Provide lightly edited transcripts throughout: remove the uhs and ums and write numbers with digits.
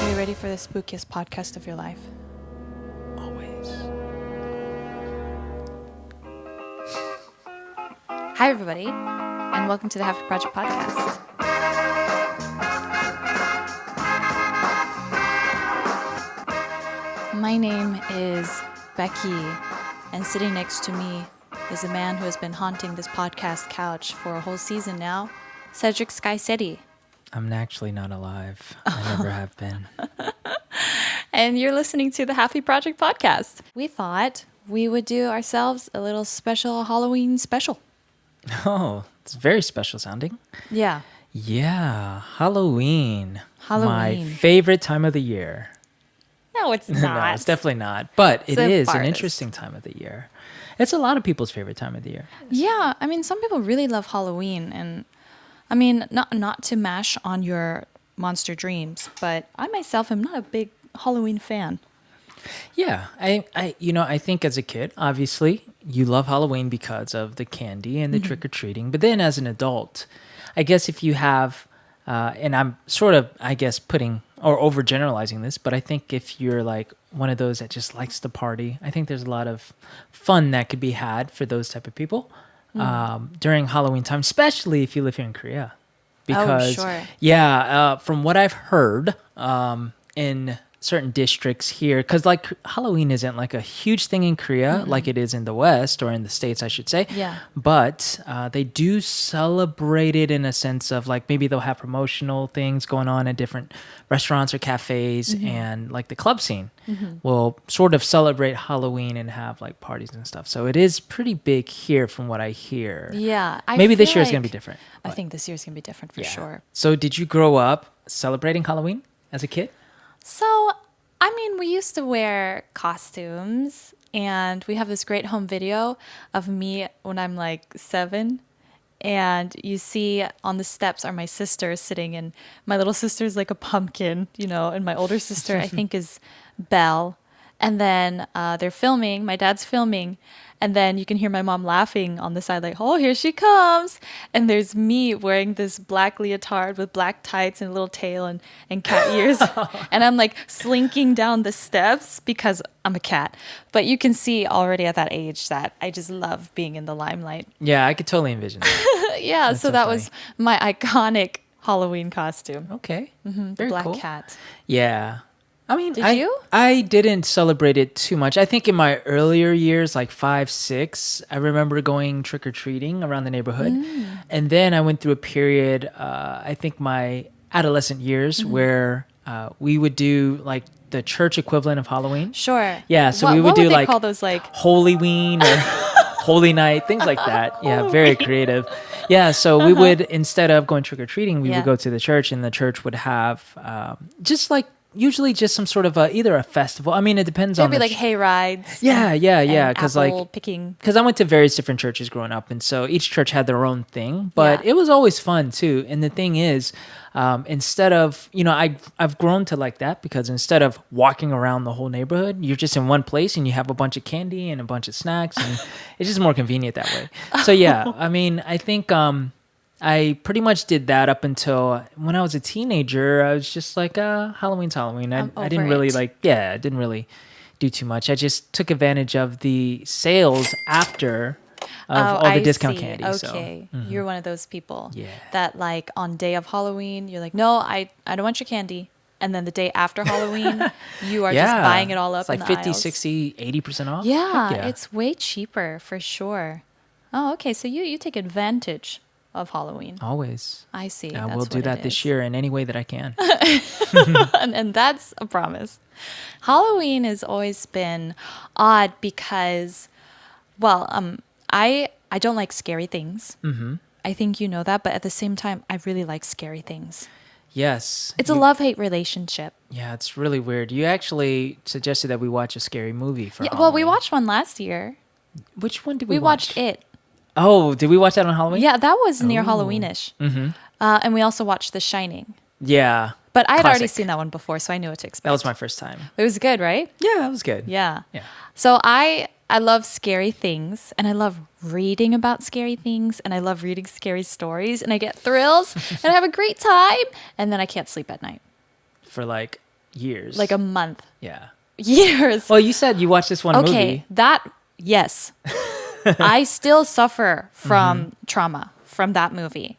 Are you ready for the spookiest podcast of your life? Always. Hi, everybody, and welcome to the Happy Project podcast. My name is Becky, and sitting next to me is a man who has been haunting this podcast couch for a whole season now, Cedric Skycity. I'm actually not alive. I never have been. And you're listening to the Happy Project podcast. We thought we would do ourselves a little special Halloween special. Oh, it's very special sounding. Yeah. Yeah, Halloween. Halloween. My favorite time of the year. No, it's not. No, it's definitely not. But it is an farthest. interesting time of the year. It's a lot of people's favorite time of the year. Yeah, I mean, some people really love Halloween, and I mean, not to mash on your monster dreams, but I myself am not a big Halloween fan. Yeah, I think as a kid, obviously, you love Halloween because of the candy and the trick-or-treating. But then as an adult, I guess if you have, and I'm sort of, I guess, putting or overgeneralizing this, but I think if you're like one of those that just likes to party, I think there's a lot of fun that could be had for those type of people during Halloween time, especially if you live here in Korea. Because, from what I've heard in certain districts here, because like Halloween isn't like a huge thing in Korea like it is in the West or in the States, I should say. Yeah. But they do celebrate it in a sense of like maybe they'll have promotional things going on at different restaurants or cafes, and like the club scene will sort of celebrate Halloween and have like parties and stuff. So it is pretty big here from what I hear. Yeah. Maybe this year is going to be different. I think this year's going to be different for sure. So did you grow up celebrating Halloween as a kid? So, I mean, we used to wear costumes, and we have this great home video of me when I'm like 7. And you see on the steps are my sisters sitting, and my little sister's like a pumpkin, and my older sister, I think, is Belle. And then they're filming, my dad's filming, and then you can hear my mom laughing on the side, like, oh, here she comes. And there's me wearing this black leotard with black tights and a little tail and cat ears. And I'm like slinking down the steps because I'm a cat. But you can see already at that age that I just love being in the limelight. Yeah, I could totally envision that. Yeah, That's so so that funny. was my iconic Halloween costume. Okay. The black cool. cat. Yeah. I mean, Did you? I didn't celebrate it too much. I think in my earlier years, like 5, 6, I remember going trick-or-treating around the neighborhood. And then I went through a period, I think my adolescent years, where we would do like the church equivalent of Halloween. Sure. Yeah, so What- we would what do would they like call those, like Hollyween or Holy Night, things like that. Yeah, very creative. Yeah, so we would, instead of going trick-or-treating, we Yeah. would go to the church, and the church would have just like, usually just some sort of either a festival. I mean, it depends on There'd be the like hay rides. Yeah. and Because apple like, picking. because I went to various different churches growing up, and so each church had their own thing, but Yeah. it was always fun too. And the thing is, instead of I've grown to like that, because instead of walking around the whole neighborhood, you're just in one place and you have a bunch of candy and a bunch of snacks, and it's just more convenient that way. So yeah, I mean, I think I pretty much did that up until when I was a teenager. I was just like, Halloween's Halloween. I didn't over really it. I didn't really do too much. I just took advantage of the sales after of all the I discount see. candy. Okay. So. You're one of those people Yeah. that like on day of Halloween, you're like, no, I don't want your candy. And then the day after Halloween, you are just buying it all up It's like in the 50, aisles. 60, 80% off. Yeah, Heck it's way cheaper for sure. Oh, okay. So you take advantage of Halloween. Always. I see. I That's will do what that it this is. year in any way that I can. and that's a promise. Halloween has always been odd because, well, I don't like scary things. Mm-hmm. I think you know that, but at the same time, I really like scary things. Yes. It's a love-hate relationship. Yeah, it's really weird. You actually suggested that we watch a scary movie for Yeah, well, we Halloween. watched one last year. Which one did We we watch? watched it. Oh, did we watch that on Halloween? Yeah, that was near Halloweenish. Mm-hmm. And we also watched The Shining. Yeah. But I had already Classic. seen that one before, so I knew what to expect. That was my first time. It was good, right? Yeah, that was good. Yeah. Yeah. So I love scary things, and I love reading about scary things, and I love reading scary stories, and I get thrills, and I have a great time, and then I can't sleep at night. For like years. like a month. Yeah. Years. Well, you said you watched this one Okay, movie. yes. I still suffer from trauma from that movie.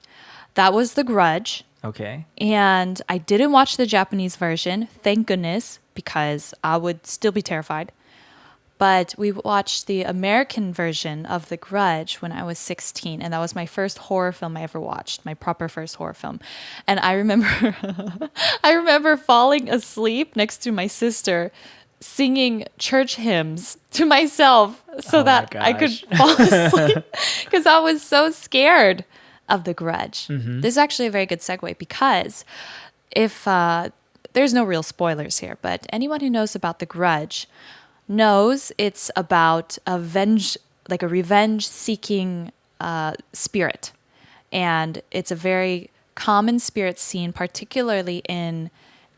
That was The Grudge. Okay. And I didn't watch the Japanese version, thank goodness, because I would still be terrified. But we watched the American version of The Grudge when I was 16, and that was my first horror film I ever watched, my proper first horror film. And I remember I remember falling asleep next to my sister singing church hymns to myself so Oh my that I could gosh. fall asleep because I was so scared of The Grudge. This is actually a very good segue because if there's no real spoilers here, but anyone who knows about The Grudge knows it's about like a revenge-seeking spirit, and it's a very common spirit seen, particularly in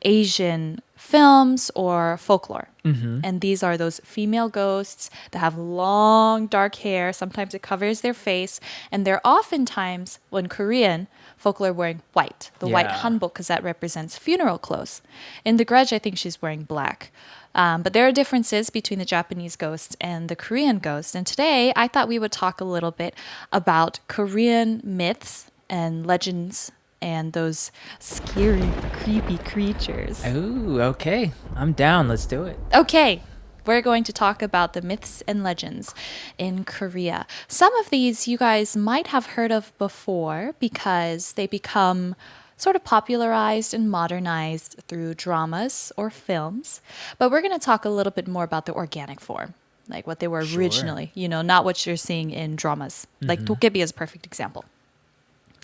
Asian films or folklore. And these are those female ghosts that have long dark hair. Sometimes it covers their face, and they're oftentimes, when Korean folklore, wearing white, the white Yeah. hanbok, because that represents funeral clothes. In The Grudge, I think she's wearing black. But there are differences between the Japanese ghost and the Korean ghost. And today, I thought we would talk a little bit about Korean myths and legends and those scary, creepy creatures. Ooh, okay. I'm down. Let's do it. Okay, we're going to talk about the myths and legends in Korea. Some of these you guys might have heard of before because they become sort of popularized and modernized through dramas or films. But we're going to talk a little bit more about the organic form, like what they were Sure. originally, not what you're seeing in dramas. Like Dokibi is a perfect example.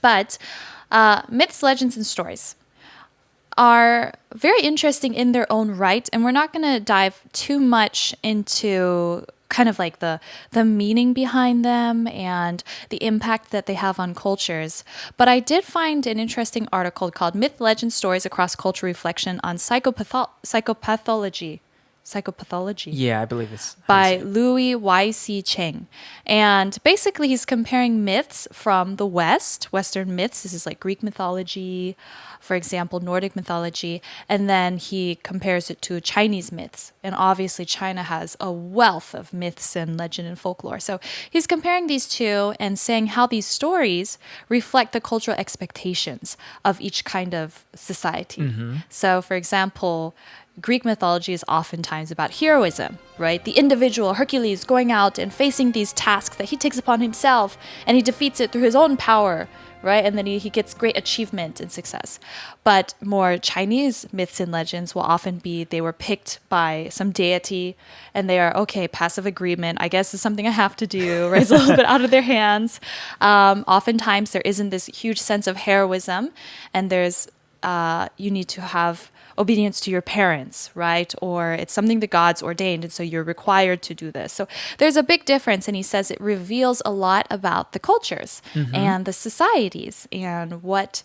But myths, legends, and stories are very interesting in their own right, and we're not going to dive too much into kind of like the meaning behind them and the impact that they have on cultures. But I did find an interesting article called Myth, Legend, Stories Across Cultural Reflection on Psychopathology. Psychopathology Yeah, I believe it's by Louis Y.C. Cheng. And basically, he's comparing myths from the West, Western myths. This is like Greek mythology, for example, Nordic mythology. And then he compares it to Chinese myths. And obviously, China has a wealth of myths and legend and folklore. So he's comparing these two and saying how these stories reflect the cultural expectations of each kind of society. So, for example, Greek mythology is oftentimes about heroism, right? The individual Hercules going out and facing these tasks that he takes upon himself, and he defeats it through his own power, right? And then he gets great achievement and success. But more Chinese myths and legends will often be they were picked by some deity, and they are, okay, passive agreement, I guess is something I have to do, right? It's a little bit out of their hands. Oftentimes there isn't this huge sense of heroism, and there's you need to have obedience to your parents, right? Or it's something the gods ordained, and so you're required to do this. So there's a big difference, and he says it reveals a lot about the cultures and the societies and what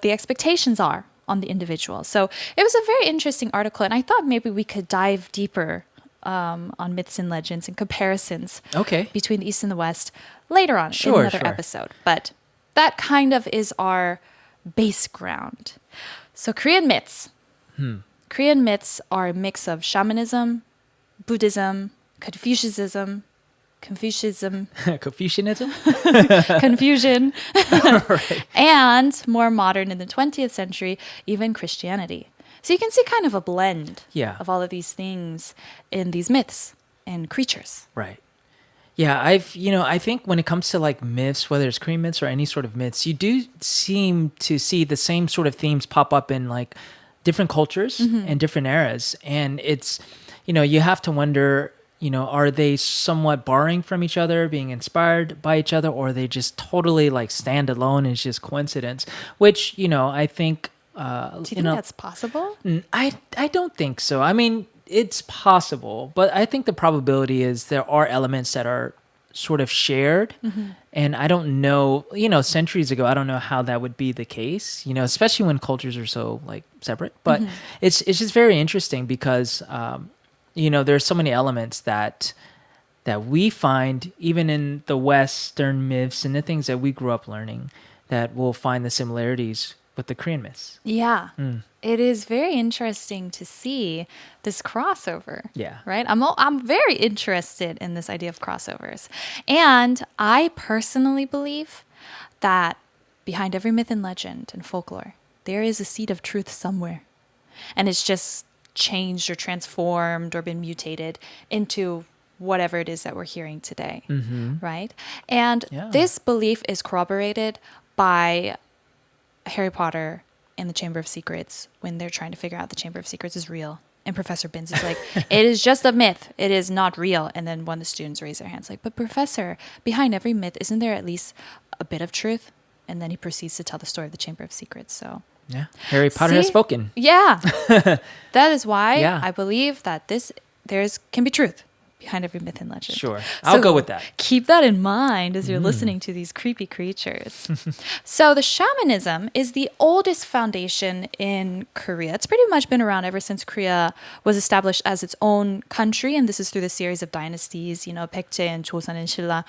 the expectations are on the individual. So it was a very interesting article, and I thought maybe we could dive deeper on myths and legends and comparisons Okay. between the East and the West later on in Sure, another sure. episode. But that kind of is our base ground. So Korean myths. Korean myths are a mix of shamanism, Buddhism, Confucianism, Confucianism? Confucian, Right. and more modern in the 20th century, even Christianity. So you can see kind of a blend Yeah. of all of these things in these myths and creatures. Right. Yeah, I think when it comes to like myths, whether it's Korean myths or any sort of myths, you do seem to see the same sort of themes pop up in like different cultures and different eras. And it's, you have to wonder, are they somewhat borrowing from each other, being inspired by each other, or are they just totally like stand alone and it's just coincidence? Which, I think, Do you think that's possible? I don't think so. I mean, it's possible, but I think the probability is there are elements that are sort of shared. And I don't know, centuries ago, I don't know how that would be the case, especially when cultures are so like separate. But it's just very interesting because, there's so many elements that we find even in the Western myths and the things that we grew up learning that we'll find the similarities with the Korean myths. Yeah. it is very interesting to see this crossover. Yeah. Right? I'm very interested in this idea of crossovers. And I personally believe that behind every myth and legend and folklore, there is a seed of truth somewhere. And it's just changed or transformed or been mutated into whatever it is that we're hearing today. Right? And Yeah. this belief is corroborated by Harry Potter and the Chamber of Secrets when they're trying to figure out the Chamber of Secrets is real. And Professor Binns is like, it is just a myth. It is not real. And then one of the students raise their hands like, but Professor, behind every myth, isn't there at least a bit of truth? And then he proceeds to tell the story of the Chamber of Secrets. So Yeah. Harry Potter has See? spoken. yeah, that is why Yeah. I believe that there's can be truth behind every myth and legend. Sure. I'll go with that. Keep that in mind as you're listening to these creepy creatures. So the shamanism is the oldest foundation in Korea. It's pretty much been around ever since Korea was established as its own country, and this is through the series of dynasties, Baekje and Joseon and Silla.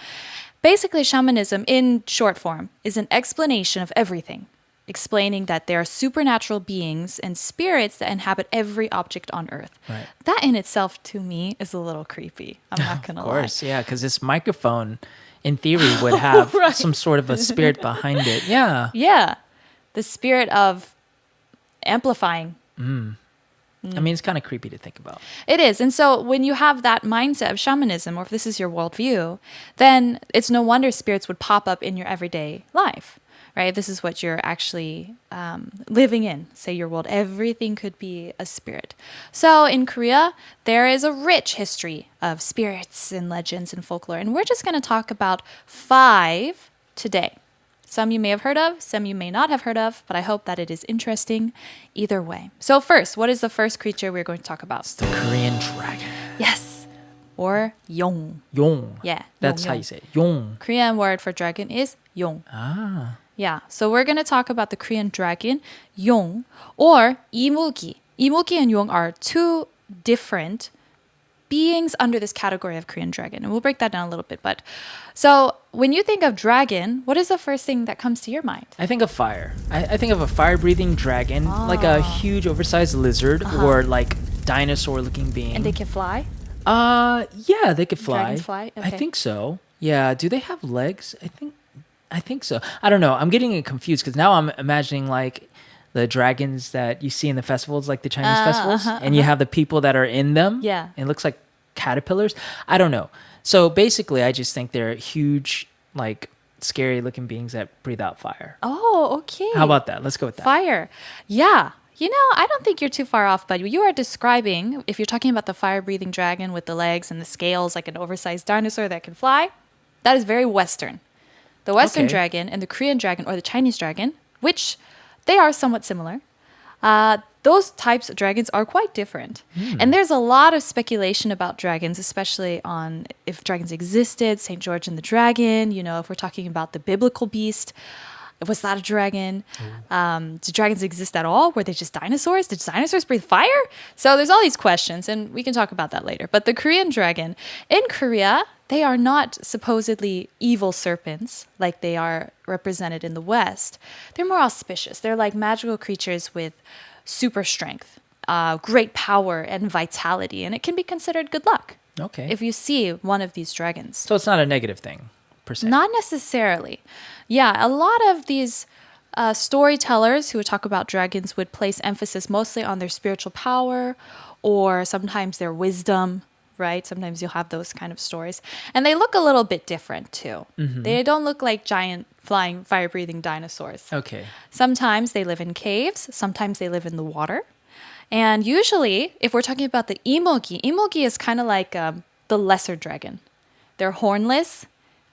Basically, shamanism, in short form, is an explanation of everything, explaining that there are supernatural beings and spirits that inhabit every object on earth. Right. That in itself, to me, is a little creepy. I'm not going to Of lie. course, yeah, because this microphone, in theory, would have Right. some sort of a spirit behind it. Yeah. Yeah. The spirit of amplifying. I mean, it's kind of creepy to think about. It is. And so when you have that mindset of shamanism, or if this is your worldview, then it's no wonder spirits would pop up in your everyday life, right? This is what you're actually living in, say your world. Everything could be a spirit. So in Korea, there is a rich history of spirits and legends and folklore. And we're just going to talk about 5 today. Some you may have heard of, some you may not have heard of, but I hope that it is interesting either way. So first, what is the first creature we're going to talk about? It's the Korean dragon. Yes. Or Yong. Yong. Yeah. That's Yong, how Yong. you say it. Yong. Korean word for dragon is Yong. Ah. Yeah. So we're going to talk about the Korean dragon, Yong, or Imugi. Imugi and Yong are 2 different beings under this category of Korean dragon. And we'll break that down a little bit. But so when you think of dragon, what is the first thing that comes to your mind? I think of fire. I think of a fire-breathing dragon, like a huge, oversized lizard, or like dinosaur-looking being. And they can fly? Yeah, they could fly. Dragons fly? I Okay. think so. Yeah. Do they have legs? I think so. I don't know. I'm getting it confused because now I'm imagining like the dragons that you see in the festivals, like the Chinese festivals, and you have the people that are in them. Yeah. And it looks like caterpillars. I don't know. So basically, I just think they're huge, like scary looking beings that breathe out fire. Oh, okay. How about that? Let's go with that. Fire. Yeah. I don't think you're too far off, but you are describing, if you're talking about the fire-breathing dragon with the legs and the scales like an oversized dinosaur that can fly, that is very Western. The Western Okay. dragon and the Korean dragon or the Chinese dragon, which they are somewhat similar, those types of dragons are quite different. And there's a lot of speculation about dragons, especially on if dragons existed, St. George and the dragon, if we're talking about the biblical beast. Was that a dragon? Did dragons exist at all? Were they just dinosaurs? Did dinosaurs breathe fire? So there's all these questions, and we can talk about that later. But the Korean dragon, in Korea, they are not supposedly evil serpents like they are represented in the West. They're more auspicious. They're like magical creatures with super strength, great power, and vitality. And it can be considered good luck Okay. if you see one of these dragons. So it's not a negative thing, per se. Not necessarily. Yeah, a lot of these storytellers who talk about dragons would place emphasis mostly on their spiritual power or sometimes their wisdom, right? Sometimes you'll have those kind of stories. And they look a little bit different too. They don't look like giant flying fire-breathing dinosaurs. Okay. Sometimes they live in caves, sometimes they live in the water. And usually, if we're talking about the imogi is kind of like the lesser dragon. They're hornless.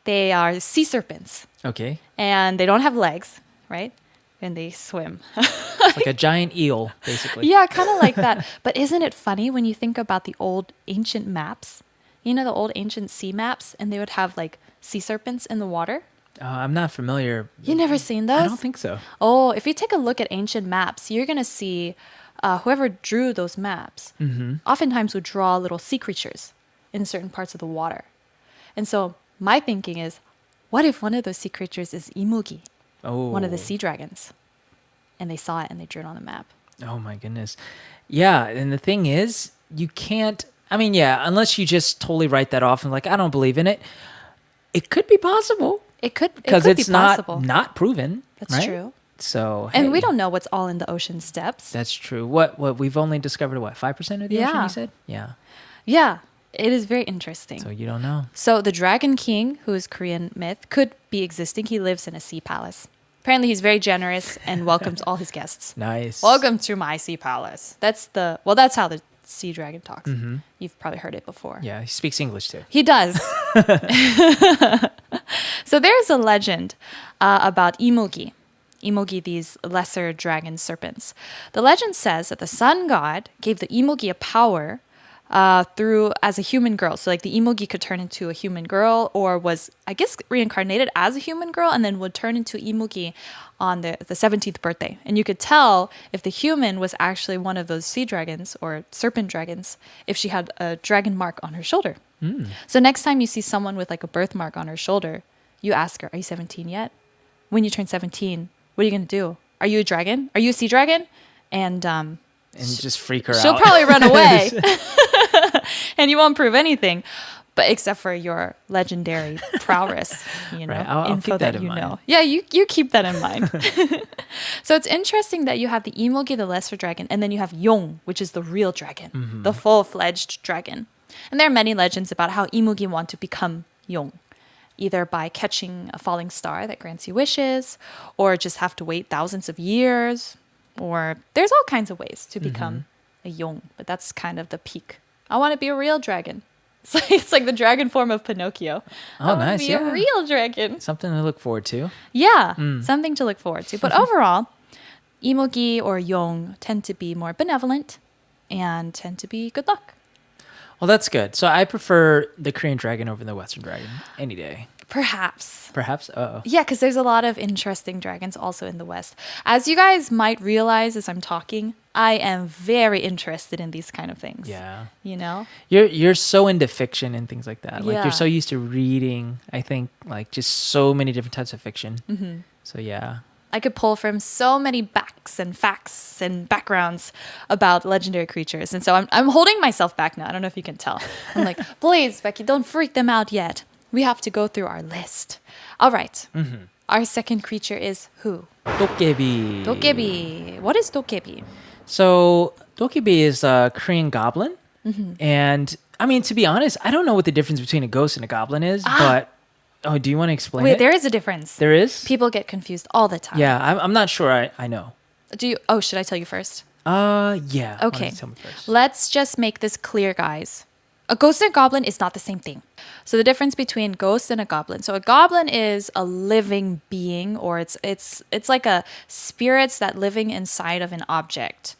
They are sea serpents. Okay. And they don't have legs, right? And they swim. Like a giant eel, basically. Yeah, kind of like that. But isn't it funny when you think about the old ancient maps? The old ancient sea maps? And they would have like sea serpents in the water. I'm not familiar. You never seen those? I don't think so. Oh, if you take a look at ancient maps, you're going to see whoever drew those maps oftentimes would draw little sea creatures in certain parts of the water. And so my thinking is, what if one of those sea creatures is Imugi, Oh. one of the sea dragons? And they saw it and they drew it on the map. Oh my goodness. Yeah, and the thing is, you can't. I mean, yeah, unless you just totally write that off and like, I don't believe in it. It could be possible It because could be it's possible. not proven, That's right? true. So And we hey, don't know what's all in the ocean's depths. that's true. What we've only discovered what 5% of the ocean? Yeah. You said, yeah. Yeah, it is very interesting. So you don't know. So the Dragon King, who is Korean myth, could be existing. He lives in a sea palace. Apparently, he's very generous and welcomes all his guests. Nice. Welcome to my sea palace. That's how the sea dragon talks. You've probably heard it before. Yeah, he speaks English too. He does. So there's a legend about Imogi. Imogi, these lesser dragon serpents. The legend says that the sun god gave the Imogi a power through as a human girl. So like the Imogi could turn into a human girl or was, I guess, reincarnated as a human girl and then would turn into Imogi on the 17th birthday. And you could tell if the human was actually one of those sea dragons or serpent dragons if she had a dragon mark on her shoulder. So next time you see someone with like a birthmark on her shoulder, you ask her, are you 17 yet? When you turn 17, what are you going to do? Are you a dragon? Are you a sea dragon? And And just freak her she'll out. probably run away. And you won't prove anything, but except for your legendary prowess, Right, I'll info keep that in you mind. know. Yeah, you keep that in mind. So it's interesting that you have the Imogi, the lesser dragon, and then you have Yong, which is the real dragon, the full-fledged dragon. And there are many legends about how Imogi want to become Yong, either by catching a falling star that grants you wishes, or just have to wait thousands of years, or there's all kinds of ways to become a Yong, but that's kind of the peak. I want to be a real dragon. It's like the dragon form of Pinocchio. Oh, I want nice, to be yeah. a real dragon. Something to look forward to. Yeah, something to look forward to. But overall, Imogi or Yong tend to be more benevolent and tend to be good luck. Well, that's good. So I prefer the Korean dragon over the Western dragon any day. Perhaps. Perhaps. Uh-oh. Yeah, because there's a lot of interesting dragons also in the West. As you guys might realize as I'm talking, I am very interested in these kind of things. Yeah. You know? You're so into fiction and things like that. Like Yeah. you're so used to reading, I think, like just so many different types of fiction. So yeah. I could pull from so many facts and backgrounds about legendary creatures. And so I'm holding myself back now. I don't know if you can tell. I'm like, please, Becky, don't freak them out yet. We have to go through our list. All right. Our second creature is who? Dokibi. Dokibi. What is Dokibi? So Dokibi is a Korean goblin. And I mean, to be honest, I don't know what the difference between a ghost and a goblin is, but do you want to explain Wait, it? there is a difference. There is? People get confused all the time. Yeah, I'm not sure I know. Should I tell you first? Yeah. Why don't Okay. you tell me first? Let's just make this clear, guys. A ghost and a goblin is not the same thing. So the difference between ghost and a goblin. So a goblin is a living being, or it's like a spirits that living inside of an object,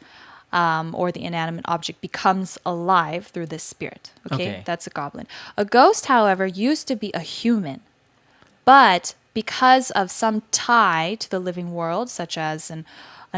or the inanimate object becomes alive through this spirit. Okay, that's a goblin. A ghost, however, used to be a human, but because of some tie to the living world, such as an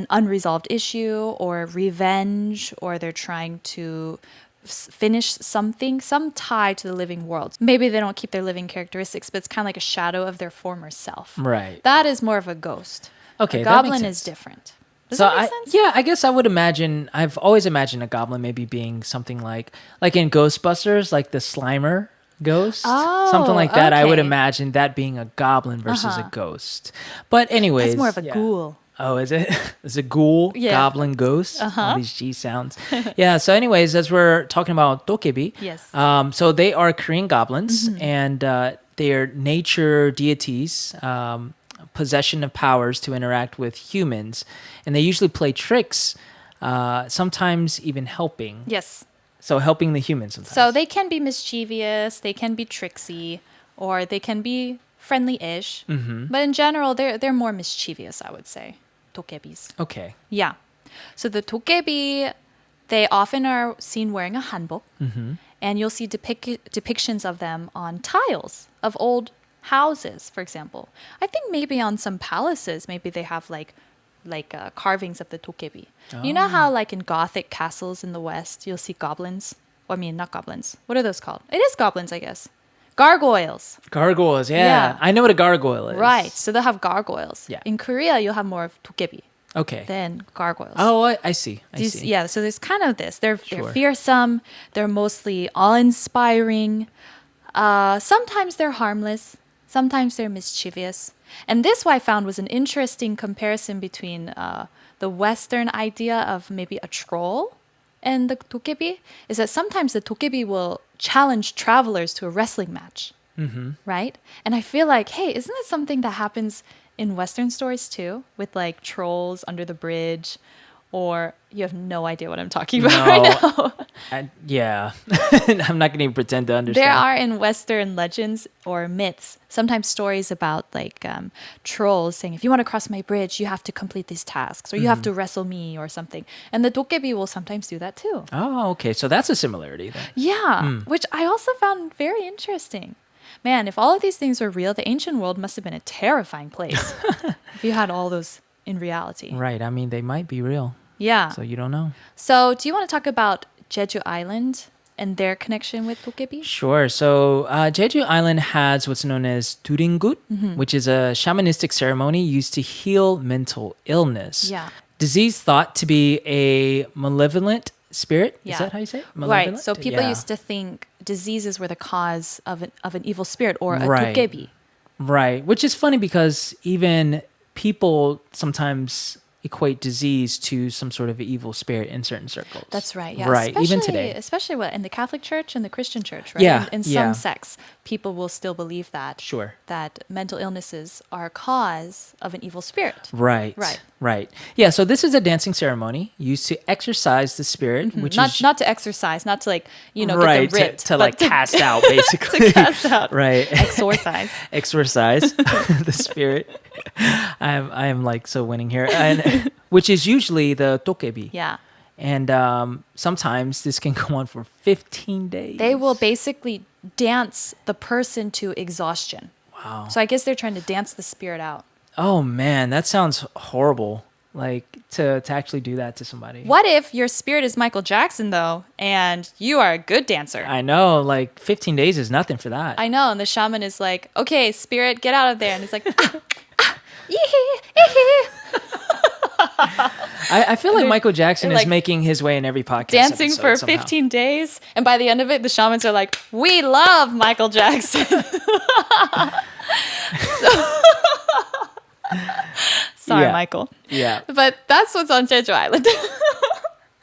unresolved issue or revenge, or they're trying to finish something, some tie to the living world. Maybe they don't keep their living characteristics, but it's kind of like a shadow of their former self. Right. That is more of a ghost. Okay, A that makes goblin sense. is different. Does So that make sense? yeah, I guess I would imagine. I've always imagined a goblin maybe being something like in Ghostbusters, like the Slimer ghost, something like that. I would okay. imagine that being a goblin versus a ghost. But anyways, It's more of a yeah. ghoul. Oh, is it? It's a ghoul, Yeah. goblin, ghost. All these G sounds. Yeah. So, anyways, as we're talking about Dokibi, Yes. so they are Korean goblins, and they are nature deities, possession of powers to interact with humans, and they usually play tricks, sometimes even helping. Yes. So helping the humans sometimes. So they can be mischievous, they can be tricksy, or they can be friendly-ish. But in general, they're more mischievous, I would say. Dokebis. Okay. Yeah. So the dokebi, they often are seen wearing a hanbok, and you'll see depictions of them on tiles of old houses, for example. I think maybe on some palaces, maybe they have like carvings of the dokebi. You know how like in Gothic castles in the West, you'll see goblins? I mean, not goblins. What are those called? It is goblins, I guess. Gargoyles. Gargoyles, yeah. Yeah. I know what a gargoyle is. Right. So they'll have gargoyles. Yeah. In Korea, you'll have more of dokebi. Okay. than gargoyles. Oh, I see. I Do you see. yeah, so there's kind of this. They're Sure. fearsome. They're mostly awe-inspiring. Sometimes they're harmless. Sometimes they're mischievous. And this, what I found, was an interesting comparison between the Western idea of maybe a troll and the Tokibi. Is that sometimes the Tokibi will challenge travelers to a wrestling match, right? And I feel like, hey, isn't that something that happens in Western stories too, with like trolls under the bridge, or you have no idea what I'm talking about right No, now. yeah. I'm not going to pretend to understand. There are in Western legends or myths sometimes stories about like trolls saying, if you want to cross my bridge, you have to complete these tasks, or you have to wrestle me or something. And the Dokebi will sometimes do that too. Oh, okay. So that's a similarity then. Yeah, which I also found very interesting. Man, if all of these things were real, the ancient world must have been a terrifying place if you had all those in reality. Right. I mean, they might be real. Yeah. So you don't know. So, do you want to talk about Jeju Island and their connection with Dokebi? Sure. So Jeju Island has what's known as Duringut, which is a shamanistic ceremony used to heal mental illness. Yeah. Disease thought to be a malevolent spirit. Yeah. Is that how you say it? Right. Malevolent? So people Yeah. used to think diseases were the cause of an evil spirit or a Right. Dokebi. Right. Which is funny because even people sometimes equate disease to some sort of evil spirit in certain circles. That's right. Yeah. Right. Even Especially- today. Especially what in the Catholic Church and the Christian Church, right? Yeah, In yeah. some sects, people will still believe that Sure. that mental illnesses are a cause of an evil spirit. Right. Right. Right. Yeah. So this is a dancing ceremony used to exorcise the spirit, which Not is not to exercise, not to like right get them ripped, to but like cast out basically. to cast out, Right. exorcise. Exorcise the spirit. I am like so winning here, and which is usually the tokebi. Yeah. And sometimes this can go on for 15 days. They will basically dance the person to exhaustion. Wow. So I guess they're trying to dance the spirit out. Oh man, that sounds horrible. Like to actually do that to somebody. What if your spirit is Michael Jackson though, and you are a good dancer? I know, like 15 days is nothing for that. I know, and the shaman is like, "Okay, spirit, get out of there," and it's like, "Yee hee." I feel like Michael Jackson they're is like making his way in every podcast. Dancing episode for somehow. 15 days, and by the end of it, the shamans are like, "We love Michael Jackson." Sorry, Yeah. Michael. Yeah, But that's what's on Jeju Island.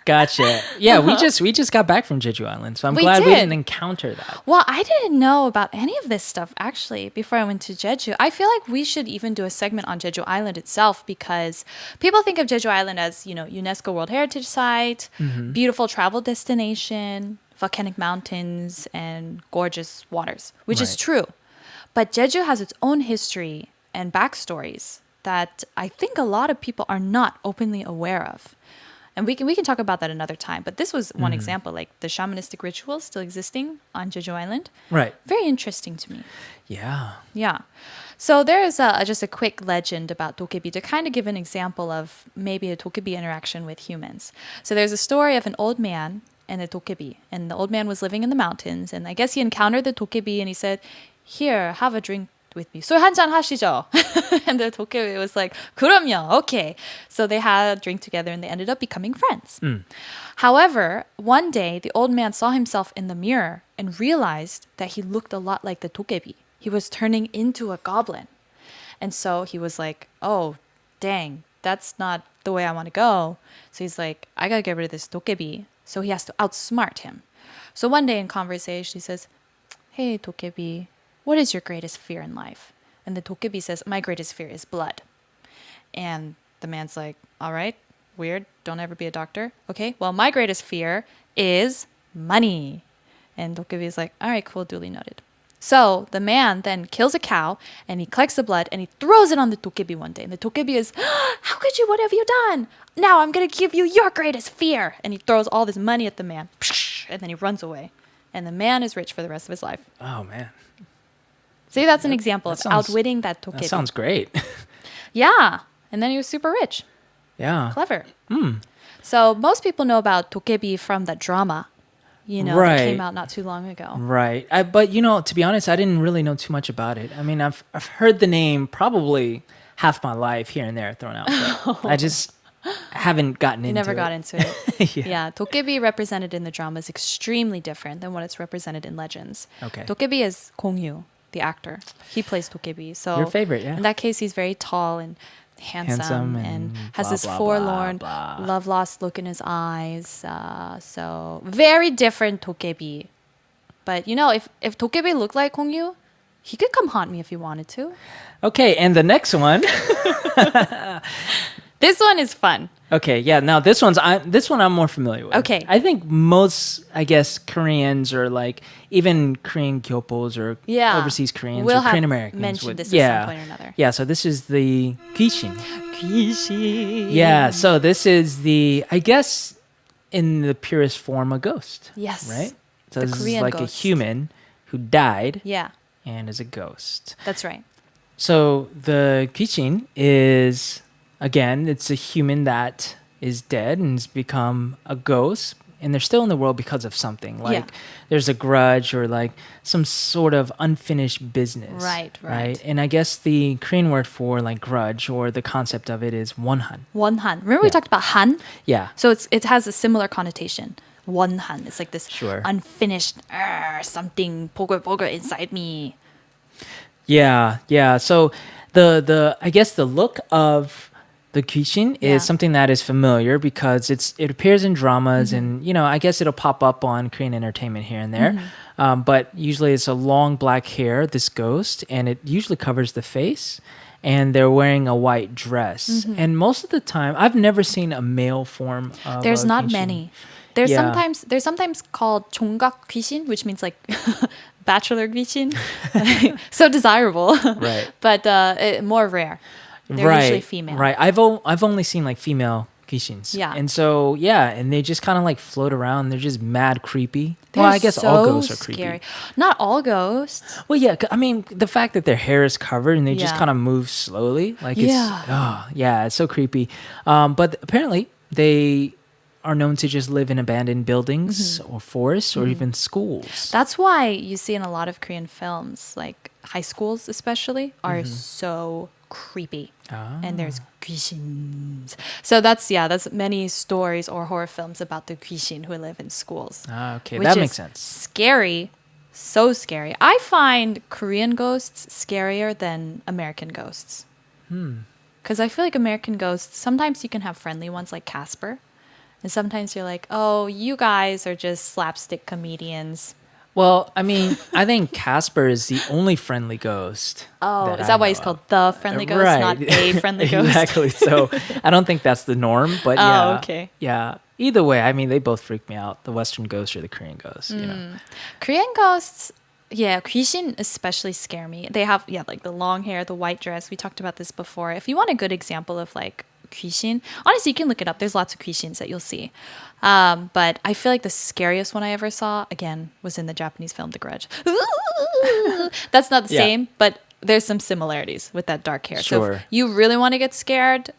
gotcha. Yeah, we just got back from Jeju Island, so I'm We glad we did. didn't encounter that. Well, I didn't know about any of this stuff actually before I went to Jeju. I feel like we should even do a segment on Jeju Island itself because people think of Jeju Island as, UNESCO World Heritage Site, beautiful travel destination, volcanic mountains, and gorgeous waters, which is Right. true. But Jeju has its own history and backstories that I think a lot of people are not openly aware of. And we can talk about that another time. But this was one example, like the shamanistic rituals still existing on Jeju Island. Right. Very interesting to me. Yeah. Yeah. So there is just a quick legend about Dokibi to kind of give an example of maybe a Dokibi interaction with humans. So there's a story of an old man and a Dokibi. And the old man was living in the mountains. And I guess he encountered the Dokibi and he said, "Here, have a drink with me. 술 한잔 하시죠." And the Dokibi was like, "그럼요, okay." So they had a drink together and they ended up becoming friends. However, one day the old man saw himself in the mirror and realized that he looked a lot like the Dokibi. He was turning into a goblin. And so he was like, "Oh, dang, that's not the way I want to go." So he's like, "I gotta get rid of this Dokibi." So he has to outsmart him. So one day in conversation, he says, "Hey, Dokibi, what is your greatest fear in life?" And the Dokibi says, "My greatest fear is blood." And the man's like, "All right, weird. Don't ever be a doctor. Okay, well, my greatest fear is money." And Dokibi is like, "All right, cool, duly noted." So the man then kills a cow and he collects the blood and he throws it on the Tokibi one day. And the Tokibi is, "How could you? What have you done? Now I'm going to give you your greatest fear." And he throws all this money at the man. And then he runs away. And the man is rich for the rest of his life. Oh man, See, that's an example of that sounds- outwitting that Tokibi. that sounds great. Yeah. And then he was super rich. Yeah. Clever. So most people know about Tokibi from that drama, that Right. came out not too long ago. Right. But to be honest, I didn't really know too much about it. I mean, I've heard the name probably half my life here and there thrown out. But haven't gotten You into never it. got into it. Yeah. Yeah, Dokibi represented in the drama is extremely different than what it's represented in Legends. Okay. Dokibi is Kongyu, the actor. He plays Dokibi. So Your favorite, yeah. in that case, he's very tall and handsome, Handsome and and has blah, this blah, forlorn, blah, blah. love lost look in his eyes. So very different Dokibi. But you know, if Dokibi looked like Kongyu, he could come haunt me if he wanted to. Okay, and the next one. This one is fun. Okay, yeah. Now this one I'm more familiar with. Okay. I think most, I guess, Koreans or like even Korean gyopos or Yeah. overseas Koreans We'll or have Korean Americans mentioned would, this yeah, at some point or another. Yeah. So this is the Kishin. Kishin. Yeah. So this is the, I guess, in the purest form, a ghost. Yes. Right. So The this Korean is like ghost. a human who died Yeah, and is a ghost. that's right. So the Kishin is, again, it's a human that is dead and has become a ghost, and they're still in the world because of something. Like there's a grudge or like some sort of unfinished business. Right. And I guess the Korean word for like grudge or the concept of it is wonhan. Wonhan. Remember we talked about han? Yeah. So it has a similar connotation. Wonhan. It's like this Sure. unfinished something 보글보글 inside me. Yeah. So the I guess the look of the Kishin Yeah. is something that is familiar because it appears in dramas Mm-hmm. and I guess it'll pop up on Korean entertainment here and there. Mm-hmm. But usually it's a long black hair, this ghost, and it usually covers the face. And they're wearing a white dress. Mm-hmm. And most of the time, I've never seen a male form of There's a not Kishin. many. There's Yeah. sometimes called 종각 귀신, which means like bachelor 귀신. So desirable. Right. But more rare. They're usually female. Right. I've only seen like female Kishins. Yeah. And so and they just kind of like float around. They're just mad creepy. They're Well, I guess all so ghosts are creepy. scary. Not all ghosts. Well, yeah. I mean, the fact that their hair is covered and they just Yeah. kind of move slowly, like Yeah. it's so creepy. But apparently they are known to just live in abandoned buildings or forests or even schools. That's why you see in a lot of Korean films, like high schools especially, are so creepy. And there's 귀신s. So that's many stories or horror films about the 귀신 who live in schools. Okay, which that is makes sense. Scary. So scary. I find Korean ghosts scarier than American ghosts. Because I feel like American ghosts, sometimes you can have friendly ones like Casper. And sometimes you're like, oh, you guys are just slapstick comedians. Well, I mean, I think Casper is the only friendly ghost. Oh, is I that why know he's of. called the friendly ghost, Right. not a friendly ghost? Exactly. So I don't think that's the norm, but yeah. Okay. Yeah. Either way, I mean, they both freak me out. The Western ghost or the Korean ghost, Korean ghosts, 귀신 especially scare me. They have, like the long hair, the white dress. We talked about this before. If you want a good example of like 귀신, honestly, you can look it up. There's lots of 귀shins that you'll see. But I feel like the scariest one I ever saw, again, was in the Japanese film The Grudge. That's not the Yeah. same, but there's some similarities with that dark hair. So Sure. if you really want to get scared,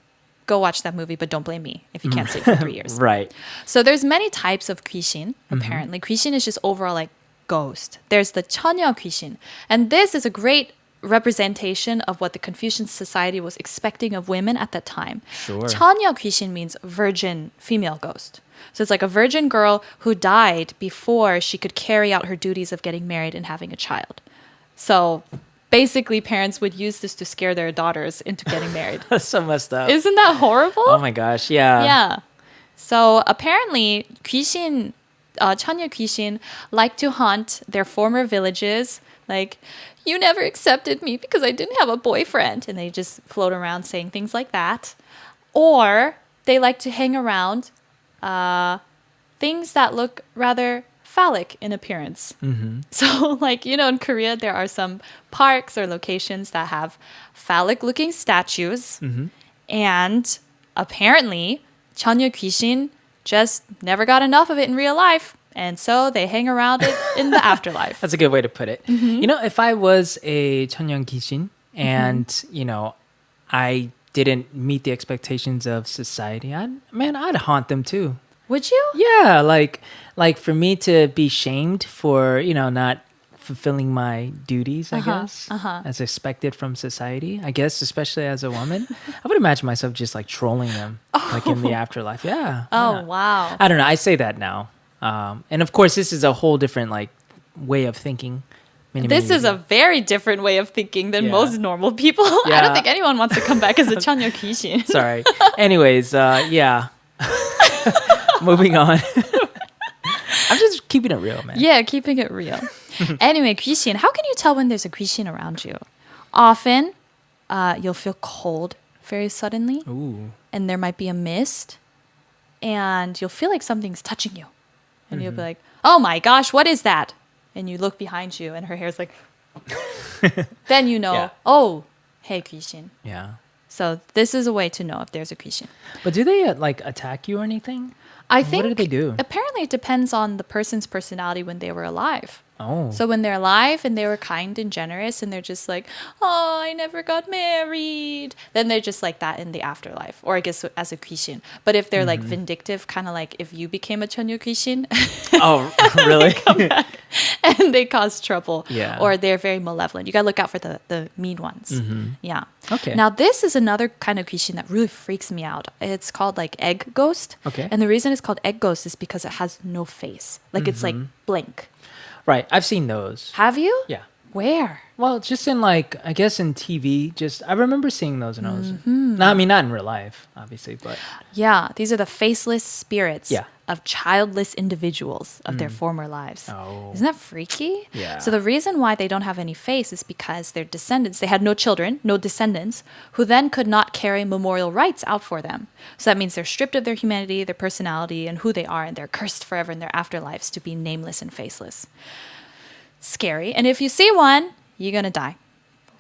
go watch that movie, but don't blame me if you can't sleep for 3 years. Right. So there's many types of 귀신, apparently. 귀신 is just overall like ghost. There's the 처녀 귀신. And this is a great representation of what the Confucian society was expecting of women at that time. Sure. 처녀 귀신 means virgin female ghost. So it's like a virgin girl who died before she could carry out her duties of getting married and having a child. So basically parents would use this to scare their daughters into getting married. That's so messed up. Isn't that horrible? Oh my gosh. Yeah. Yeah. So apparently, 귀신, 처녀 귀신 like to haunt their former villages. Like, you never accepted me because I didn't have a boyfriend. And they just float around saying things like that. Or they like to hang around things that look rather phallic in appearance. So, like, in Korea, there are some parks or locations that have phallic looking statues. And apparently, 처녀 귀신 just never got enough of it in real life. And so they hang around it in the afterlife. That's a good way to put it. If I was a 천년 귀신 and, I didn't meet the expectations of society, I'd haunt them too. Would you? Yeah, like for me to be shamed for, not fulfilling my duties, I guess, as expected from society. I guess, especially as a woman, I would imagine myself just like trolling them, like in the afterlife. Yeah. Why Oh, not? wow. I don't know. I say that now, and of course, this is a whole different like way of thinking. Many This years is a ago. very different way of thinking than Yeah. most normal people. I Yeah. don't think anyone wants to come back as a Chanyo Kishin. Sorry. Anyways, yeah. Moving on. I'm just keeping it real, man. Yeah, keeping it real. Anyway, Kishin, how can you tell when there's a Kishin around you? Often, you'll feel cold very suddenly, Ooh. and there might be a mist, and you'll feel like something's touching you. And you'll be like, oh my gosh, what is that? And you look behind you, and her hair's like... Then you know, Yeah. oh, hey, Kishin. Yeah. So this is a way to know if there's a Kishin. But do they like attack you or anything? I think What do they do? apparently it depends on the person's personality when they were alive. Oh. So when they're alive and they were kind and generous and they're just like, oh, I never got married, then they're just like that in the afterlife, or I guess as a Kishin. But if they're like vindictive, kind of like if you became a Chonyo Kishin Oh, really? and they cause trouble, Yeah. or they're very malevolent, you gotta look out for the mean ones. Yeah. Okay. Now this is another kind of Kishin that really freaks me out. It's called like egg ghost. Okay. And the reason it's called egg ghost is because it has no face. Like it's like blank. Right. I've seen those. Have you? Yeah. Where? Well, just in like, I guess in TV, just, I remember seeing those when I was, no, I mean, not in real life, obviously, but Yeah, these are the faceless spirits Yeah. of childless individuals of their former lives. Oh. Isn't that freaky? Yeah. So the reason why they don't have any face is because their descendants, they had no children, no descendants, who then could not carry memorial rights out for them. So that means they're stripped of their humanity, their personality, and who they are, and they're cursed forever in their afterlives to be nameless and faceless. Scary. And if you see one, you're going to die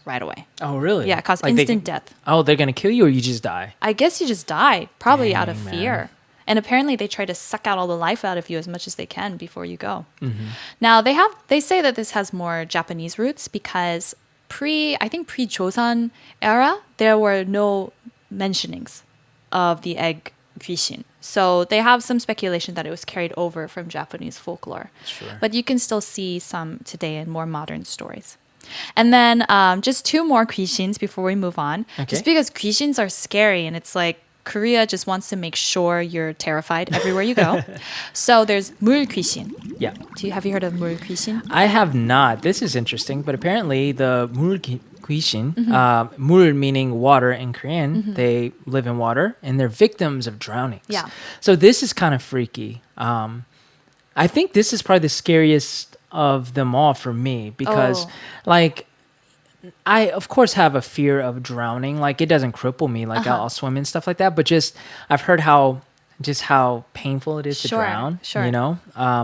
right away. oh, really? Yeah, cause Like they- instant death. Oh, they're going to kill you or you just die? I guess you just die, probably out of Dang, man. fear. And apparently they try to suck out all the life out of you as much as they can before you go. Mm-hmm. Now they say that this has more Japanese roots because pre-Joseon era, there were no mentionings of the egg Kishin. So they have some speculation that it was carried over from Japanese folklore. Sure. But you can still see some today in more modern stories. And then just two more Kishins before we move on. Okay. Just because Kishins are scary and it's like Korea just wants to make sure you're terrified everywhere you go. So there's Mul Kishin. Yeah. Have you heard of Mul Kishin? I have not. This is interesting, but apparently the Murkishin, Mur meaning water in Korean, they live in water and they're victims of drownings. Yeah. So this is kind of freaky. I think this is probably the scariest of them all for me because, Oh. like, I of course have a fear of drowning. Like it doesn't cripple me. Like I'll swim and stuff like that. But just I've heard how painful it is to Sure, drown. sure. You know.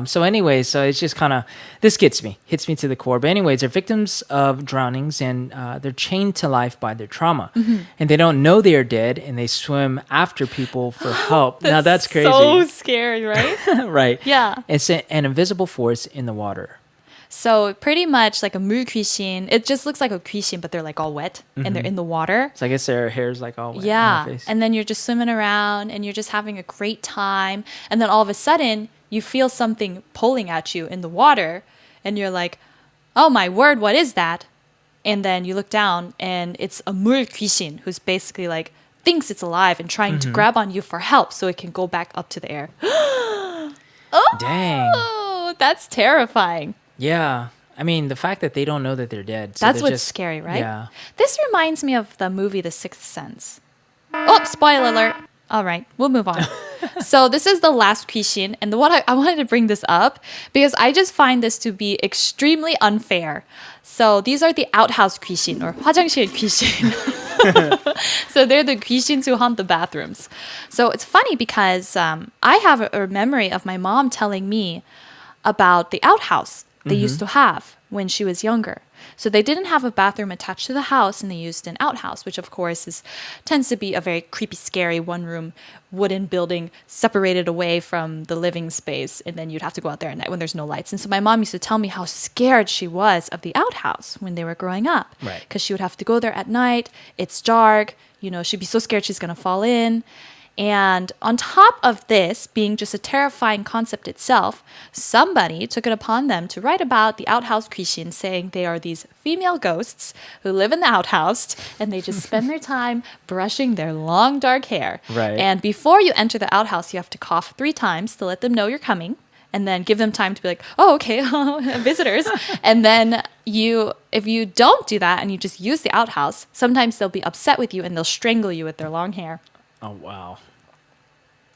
So anyways, so it's just kind of this hits me to the core. But anyways, they're victims of drownings and they're chained to life by their trauma, and they don't know they are dead, and they swim after people for help. Now that's crazy, So scary, right? right? Yeah. It's an invisible force in the water. So pretty much like a Mul Kishin, it just looks like a Kishin, but they're like all wet and they're in the water. So I guess their hair's like all wet on Yeah. their face. And then you're just swimming around and you're just having a great time. And then all of a sudden, you feel something pulling at you in the water. And you're like, oh my word, what is that? And then you look down and it's a Mul Kishin who's basically like, thinks it's alive and trying to grab on you for help so it can go back up to the air. Dang. Oh, that's terrifying. Yeah. I mean, the fact that they don't know that they're dead. So That's they're what's just- scary, right? Yeah. This reminds me of the movie The Sixth Sense. Oh, spoiler alert. All right, we'll move on. So this is the last Kishin, and I wanted to bring this up because I just find this to be extremely unfair. So these are the outhouse Kishin or 화장실 Kishin. So they're the Kishins who haunt the bathrooms. So it's funny because I have a memory of my mom telling me about the outhouse they used to have when she was younger. So they didn't have a bathroom attached to the house, and they used an outhouse, which of course tends to be a very creepy, scary one-room wooden building separated away from the living space, and then you'd have to go out there at night when there's no lights. And so my mom used to tell me how scared she was of the outhouse when they were growing up, Right. because she would have to go there at night. It's dark, she'd be so scared she's gonna fall in. And on top of this being just a terrifying concept itself, somebody took it upon them to write about the outhouse Kishin, saying they are these female ghosts who live in the outhouse and they just spend their time brushing their long dark hair. Right. And before you enter the outhouse, you have to cough 3 times to let them know you're coming. And then give them time to be like, oh, okay, visitors. And then if you don't do that and you just use the outhouse, sometimes they'll be upset with you and they'll strangle you with their long hair. Oh, wow.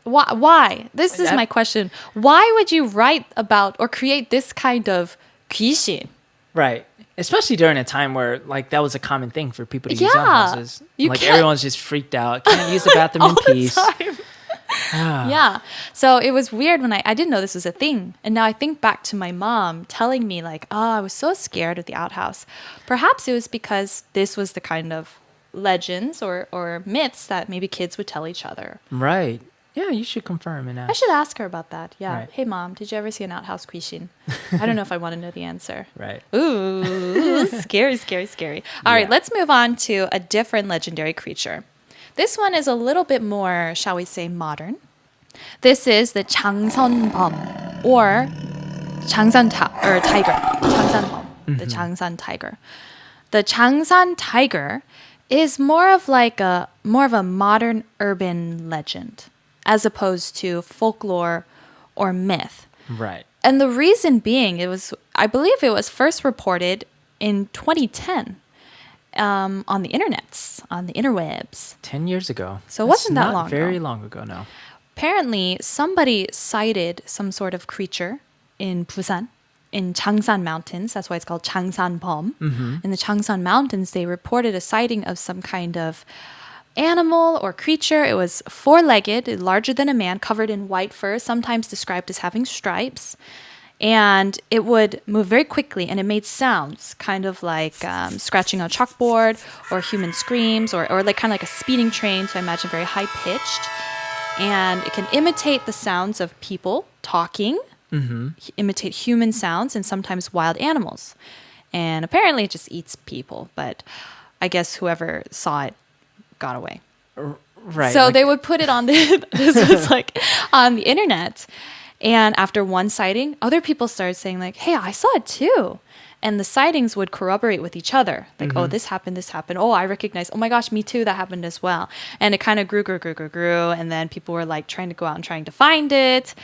Why? This is my question. Why would you write about or create this kind of 귀신? Right. Especially during a time where like that was a common thing for people to use Yeah. outhouses. You Like can't- everyone's just freaked out. Can't use the bathroom in All the peace. time. Yeah. So it was weird when I didn't know this was a thing. And now I think back to my mom telling me like, oh, I was so scared of the outhouse. Perhaps it was because this was the kind of legends or myths that maybe kids would tell each other. Right. Yeah, you should confirm and I ask. should ask her about that. Yeah. Right. Hey, Mom, did you ever see an outhouse 귀신? I don't know if I want to know the answer. Right. Ooh, scary, scary, scary. All right, Yeah. let's move on to a different legendary creature. This one is a little bit more, shall we say, modern. This is the 장선범 or tiger. 장선범, the 장산 tiger. The 장산 tiger is more of a modern urban legend as opposed to folklore or myth. Right. And the reason being, I believe it was first reported in 2010 on the internets, on the interwebs. 10 years ago. So it wasn't that not long very ago. long ago, no. Apparently, somebody sighted some sort of creature in Busan, in Changsan Mountains. That's why it's called Changsanbom. In the Changsan Mountains, they reported a sighting of some kind of animal or creature. It was 4-legged, larger than a man, covered in white fur, sometimes described as having stripes. And it would move very quickly, and it made sounds, kind of like scratching on a chalkboard, or human screams, or like kind of like a speeding train. So I imagine very high pitched. And it can imitate the sounds of people talking, imitate human sounds, and sometimes wild animals. And apparently it just eats people, but I guess whoever saw it got away. Right. So like- they would put it on this was like on the internet. And after one sighting, other people started saying like, hey, I saw it too. And the sightings would corroborate with each other. Like, oh, this happened. Oh, I recognize. Oh my gosh, me too. That happened as well. And it kind of grew. And then people were like trying to go out and trying to find it.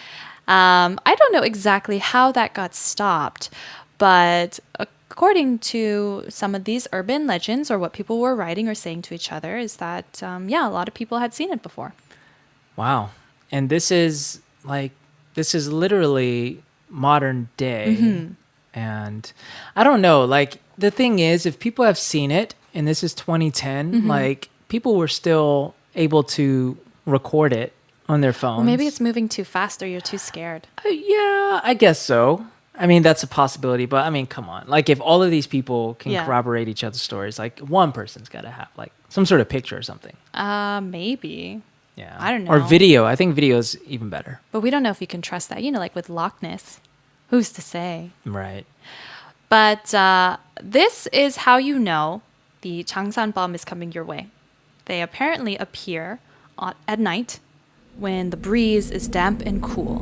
I don't know exactly how that got stopped. But according to some of these urban legends or what people were writing or saying to each other is that, a lot of people had seen it before. Wow. And this is literally modern day. And I don't know, like the thing is, if people have seen it and this is 2010, like people were still able to record it on their phones. Well, maybe it's moving too fast or you're too scared. Yeah, I guess so. I mean, that's a possibility, but I mean, come on. Like if all of these people can Yeah. corroborate each other's stories, like one person's got to have like some sort of picture or something. Maybe. Yeah. I don't know. Or video. I think video is even better. But we don't know if you can trust that. Like with Loch Ness. Who's to say? Right. But this is how you know the Changsan bomb is coming your way. They apparently appear at night when the breeze is damp and cool,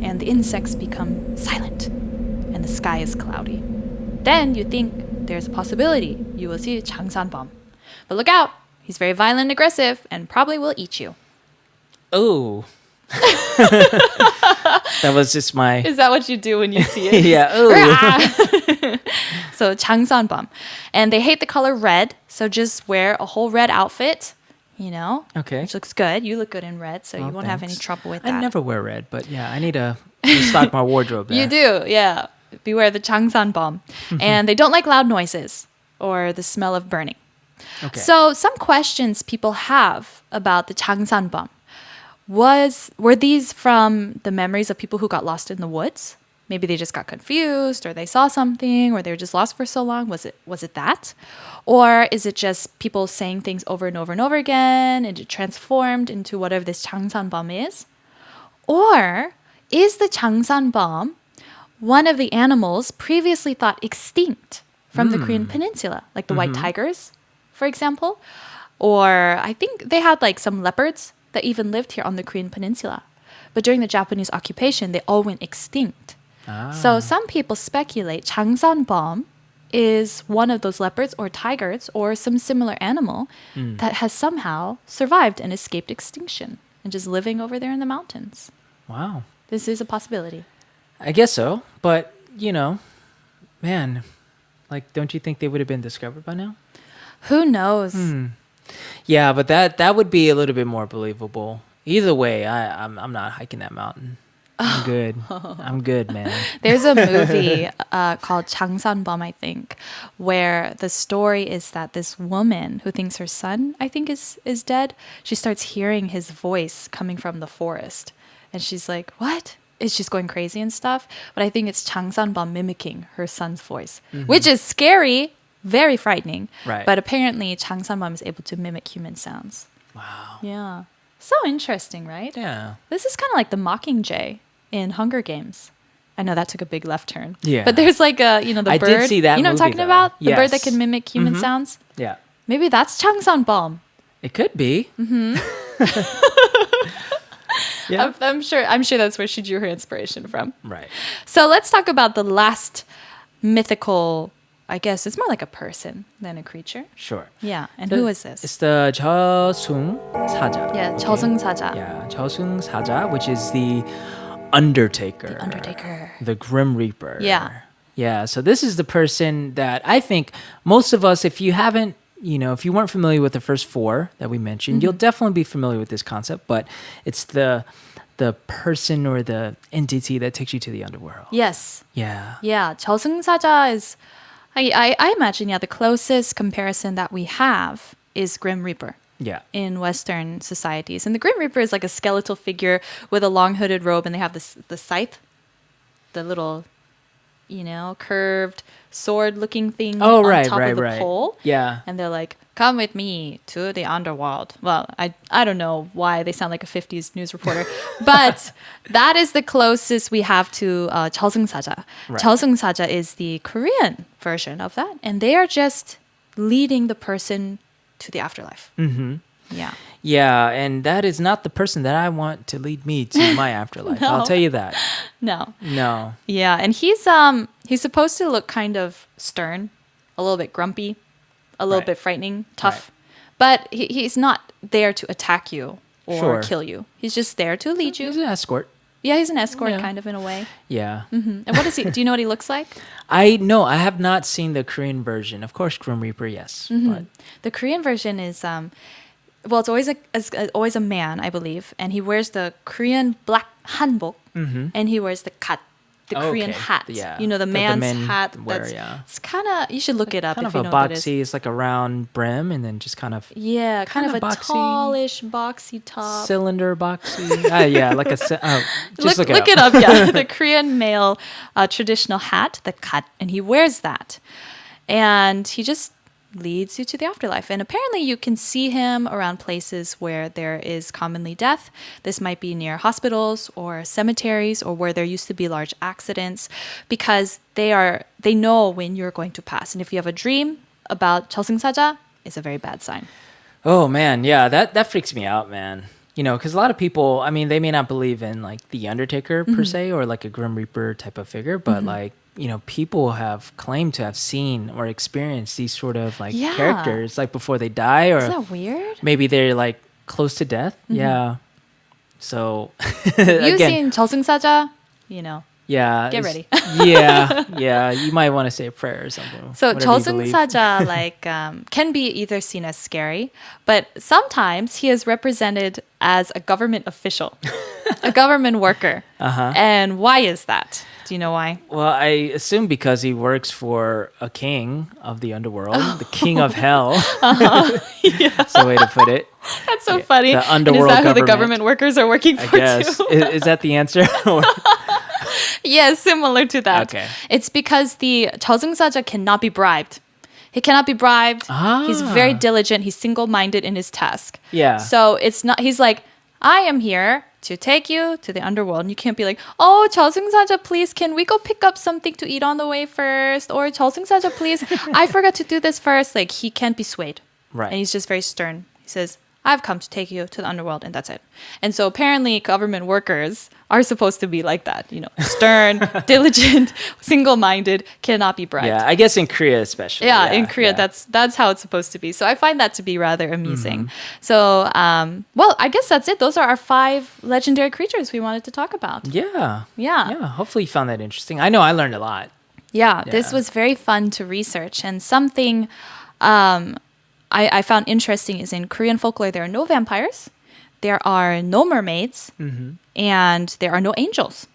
and the insects become silent, and the sky is cloudy. Then you think there's a possibility you will see a Changsan bomb. But look out! He's very violent and aggressive, and probably will eat you. Oh. That was just my... Is that what you do when you see it? Yeah. Ooh. So 장산범. And they hate the color red, so just wear a whole red outfit, Okay. which looks good. You look good in red, so you Oh, won't have any thanks. trouble with that. I never wear red, but yeah, I need to restock my wardrobe there. You do, yeah. Beware the 장산범. And they don't like loud noises or the smell of burning. Okay. So some questions people have about the 장산범 were these from the memories of people who got lost in the woods? Maybe they just got confused, or they saw something, or they were just lost for so long. Was it that? Or is it just people saying things over and over and over again, and it transformed into whatever this 장산범 is? Or is the 장산범 one of the animals previously thought extinct from the Korean peninsula, like the white tigers, for example? Or I think they had like some leopards that even lived here on the Korean peninsula. But during the Japanese occupation, they all went extinct. So some people speculate 장산범 is one of those leopards or tigers or some similar animal that has somehow survived and escaped extinction and just living over there in the mountains. Wow. This is a possibility. I guess so. But, man, like, don't you think they would have been discovered by now? Who knows? Yeah, but that would be a little bit more believable. Either way, I'm not hiking that mountain. I'm good. I'm good, man. There's a movie called 장산범, I think, where the story is that this woman who thinks her son, I think, is dead, she starts hearing his voice coming from the forest. And she's like, what? Is she's going crazy and stuff? But I think it's 장산범 mimicking her son's voice, which is scary, very frightening. Right. But apparently 장산범 is able to mimic human sounds. Wow. Yeah. So interesting, right? Yeah. This is kind of like the Mockingjay in Hunger Games. I know that took a big left turn. Yeah. But there's like the bird. I did see that You know what I'm movie, talking though. about? The bird that Yes. can mimic human sounds? Yeah. Maybe that's 장산범. It could be. Yeah. I'm sure that's where she drew her inspiration from. Right. So let's talk about the last mythical, I guess it's more like a person than a creature. Sure. Yeah. And who is this? It's the 저승 사자. Yeah, 저승사자. Yeah, 저승 사자, which is the Undertaker. The Undertaker. The Grim Reaper. Yeah. Yeah, so this is the person that I think most of us, if you haven't, if you weren't familiar with the first four that we mentioned, you'll definitely be familiar with this concept, but it's the person or the entity that takes you to the underworld. Yes. Yeah. Yeah, 저승사자 is, I imagine, the closest comparison that we have is Grim Reaper Yeah. in Western societies. And the Grim Reaper is like a skeletal figure with a long hooded robe, and they have the scythe, the little, curved sword-looking thing on top of the pole. Yeah. And they're like, come with me to the underworld. Well, I don't know why they sound like a 50s news reporter, but that is the closest we have to 저승사자. Right. 저승사자 is the Korean version of that, and they are just leading the person to the afterlife. Mm-hmm. Yeah. Yeah, and that is not the person that I want to lead me to my afterlife. No. I'll tell you that. No. No. Yeah, and he's supposed to look kind of stern, a little bit grumpy, a little Right. bit frightening, tough. But he's not there to attack you or Sure. kill you. He's just there to lead you. He's an escort. Yeah, he's an escort Yeah. kind of in a way. Yeah. And what is he? Do you know what he looks like? I have not seen the Korean version. Of course, Grim Reaper, yes. But The Korean version is it's always a man, I believe, and he wears the Korean black hanbok, and he wears the kat, the Korean Okay. hat. Yeah. You know, the That the man's men hat. wear, yeah. It's kind of, you should look it up kind if of you a know what it is. boxy, it's like a round brim and then just kind of Yeah, kind of a boxy. tallish, boxy top. cylinder boxy. Yeah, like a just look Look it it up. up, yeah. The Korean male traditional hat, the kat, and he wears that. And he just leads you to the afterlife. And apparently you can see him around places where there is commonly death. This might be near hospitals or cemeteries or where there used to be large accidents, because they know when you're going to pass. And if you have a dream about 저승사자, it's a very bad sign. Oh man, yeah, that freaks me out, man. Because a lot of people, I mean, they may not believe in like the Undertaker per se or like a Grim Reaper type of figure, but like, people have claimed to have seen or experienced these sort of like Yeah. characters like before they die, or Isn't that weird? maybe they're like close to death. Yeah. So You've again, seen 저승사자, yeah, Get it's- ready. yeah. You might want to say a prayer or something. So whatever you believe. 저승사자 can be either seen as scary, but sometimes he is represented as a government official, a government worker. And why is that? Do you know why? Well, I assume because he works for a king of the underworld, the king of hell. That's the way to put it. That's so funny. the And underworld is that who the government. government workers are working I for guess. too? Is that the answer? Yes, similar to that. Okay. It's because the 저승사자 cannot be bribed. He cannot be bribed. He's very diligent. He's single-minded in his task. Yeah. So it's not, he's like, I am here to take you to the underworld. And you can't be like, oh, 저승사자, please, can we go pick up something to eat on the way first? Or 저승사자, please, I forgot to do this first. Like, he can't be swayed. Right. And he's just very stern. He says, I've come to take you to the underworld, and that's it. And so apparently government workers are supposed to be like that, stern, diligent, single-minded, cannot be bribed. Yeah, I guess in Korea especially. Yeah, in Korea, that's how it's supposed to be. So I find that to be rather amusing. So, well, I guess that's it. Those are our 5 legendary creatures we wanted to talk about. Yeah. Yeah. Yeah. Hopefully you found that interesting. I know I learned a lot. Yeah, this was very fun to research. And something I found interesting is in Korean folklore, there are no vampires, there are no mermaids, and there are no angels.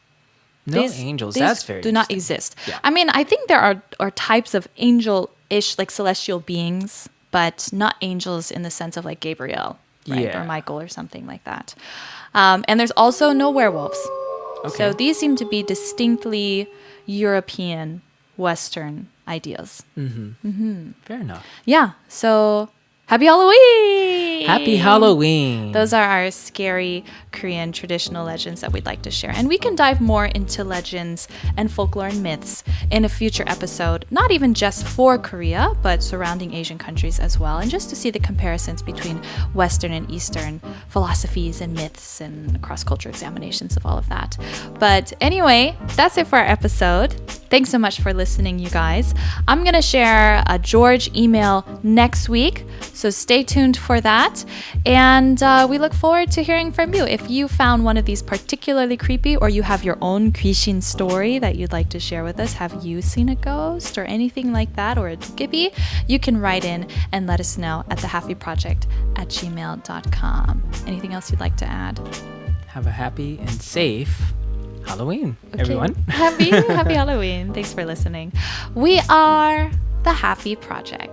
No angels. That's very do not interesting. exist. Yeah. I mean, I think there are types of angel-ish, like celestial beings, but not angels in the sense of like Gabriel, right? Yeah. Or Michael or something like that. And there's also no werewolves. Okay. So these seem to be distinctly European, Western ideas. Fair enough. Yeah. So happy Halloween! Happy Halloween. Those are our scary Korean traditional legends that we'd like to share. And we can dive more into legends and folklore and myths in a future episode, not even just for Korea, but surrounding Asian countries as well. And just to see the comparisons between Western and Eastern philosophies and myths and cross-culture examinations of all of that. But anyway, that's it for our episode. Thanks so much for listening, you guys. I'm going to share a George email next week, so stay tuned for that. And we look forward to hearing from you. If you found one of these particularly creepy, or you have your own Kishin story that you'd like to share with us, have you seen a ghost or anything like that, or a Tokibi, you can write in and let us know at thehappyproject@gmail.com. Anything else you'd like to add? Have a happy and safe Halloween, everyone. Happy Halloween. Thanks for listening. We are The Happy Project.